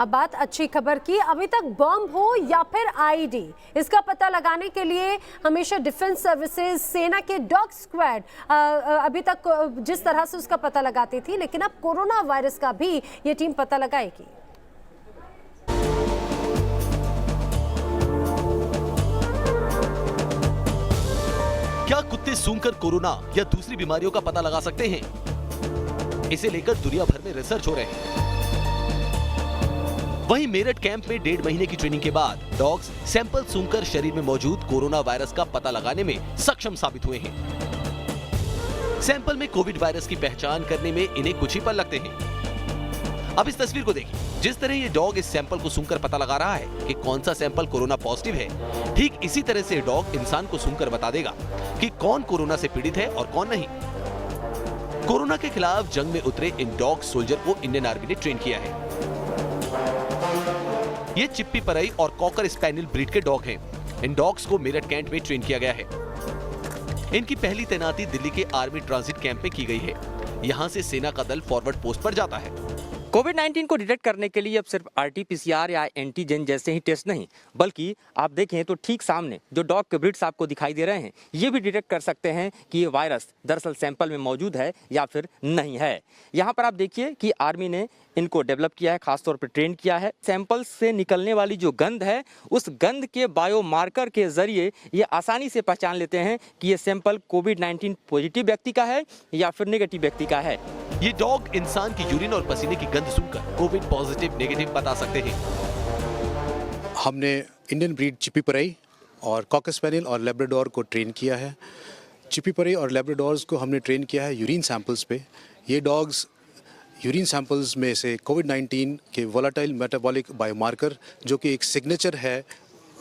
अब बात अच्छी खबर की। अभी तक बॉम्ब हो या फिर आईडी, इसका पता लगाने के लिए हमेशा डिफेंस सर्विसेज, सेना के डॉग स्क्वाड अभी तक जिस तरह से उसका पता लगाती थी, लेकिन अब कोरोना वायरस का भी ये टीम पता लगाएगी। क्या कुत्ते सूंघकर कोरोना या दूसरी बीमारियों का पता लगा सकते हैं? इसे लेकर दुनिया भर में रिसर्च हो रहे हैं। वहीं मेरठ कैंप में 1.5 महीने की ट्रेनिंग के बाद डॉग्स सैंपल सूंघकर शरीर में मौजूद कोरोना वायरस का पता लगाने में सक्षम साबित हुए हैं। सैंपल में कोविड वायरस की पहचान करने में इन्हें कुछ ही पल लगते हैं। अब इस तस्वीर को देखिए। जिस तरह ये डॉग इस सैंपल को सूंघकर पता लगा रहा है कि कौन सा सैंपल कोरोना पॉजिटिव है, ठीक इसी तरह से डॉग इंसान को सूंघकर बता देगा कि कौन कोरोना से पीड़ित है और कौन नहीं। कोरोना के खिलाफ जंग में उतरे इन डॉग सोल्जर को इंडियन आर्मी ने ट्रेन किया है। ये चिप्पी परई और कॉकर स्पैनियल ब्रीड के डॉग हैं। इन डॉग्स को मेरठ कैंट में ट्रेन किया गया है। इनकी पहली तैनाती दिल्ली के आर्मी ट्रांजिट कैंप में की गई है। यहाँ से सेना का दल फॉरवर्ड पोस्ट पर जाता है। कोविड-19 को डिटेक्ट करने के लिए अब सिर्फ RT-PCR या एंटीजन जैसे ही टेस्ट नहीं, बल्कि आप देखें तो ठीक सामने जो डॉग के ब्रीड्स आपको दिखाई दे रहे हैं, ये भी डिटेक्ट कर सकते हैं कि ये वायरस दरअसल सैंपल में मौजूद है या फिर नहीं है। यहाँ पर आप देखिए कि आर्मी ने इनको डेवलप किया है, खासतौर पर ट्रेन किया है। सैंपल से निकलने वाली जो गंध है, उस गंध के बायोमार्कर के जरिए ये आसानी से पहचान लेते हैं कि ये सैंपल कोविड-19 पॉजिटिव व्यक्ति का है या फिर नेगेटिव व्यक्ति का है। ये डॉग इंसान की यूरिन और पसीने की गंध सूंघकर कोविड पॉजिटिव नेगेटिव बता सकते हैं। हमने इंडियन ब्रीड चिप्पी परई और कॉकर स्पैनियल और लैब्राडोर को ट्रेन किया है। चिप्पी परई और लैब्राडोर्स को हमने ट्रेन किया है यूरिन सैंपल्स पे। ये डॉग्स यूरिन सैंपल्स में से कोविड-19 के वोलेटाइल मेटाबॉलिक बायोमार्कर, जो कि एक सिग्नेचर है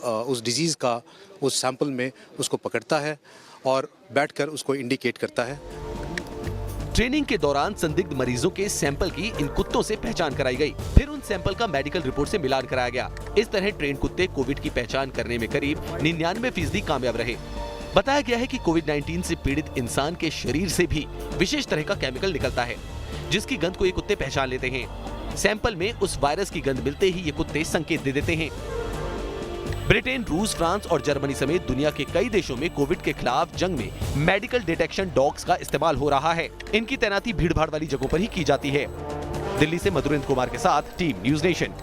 उस डिजीज़ का, उस सैंपल में उसको पकड़ता है और बैठकर उसको इंडिकेट करता है। ट्रेनिंग के दौरान संदिग्ध मरीजों के सैंपल की इन कुत्तों से पहचान कराई गई। फिर उन सैंपल का मेडिकल रिपोर्ट से मिलान कराया गया। इस तरह ट्रेन कुत्ते कोविड की पहचान करने में करीब 99% कामयाब रहे। बताया गया है कि कोविड-19 से पीड़ित इंसान के शरीर से भी विशेष तरह का केमिकल निकलता है, जिसकी गंध को ये कुत्ते पहचान लेते हैं। सैंपल में उस वायरस की गंध मिलते ही ये कुत्ते संकेत दे देते हैं। ब्रिटेन, रूस, फ्रांस और जर्मनी समेत दुनिया के कई देशों में कोविड के खिलाफ जंग में मेडिकल डिटेक्शन डॉग्स का इस्तेमाल हो रहा है। इनकी तैनाती भीड़ भाड़ वाली जगहों पर ही की जाती है। दिल्ली से मधुरेंद्र कुमार के साथ टीम न्यूज़ नेशन।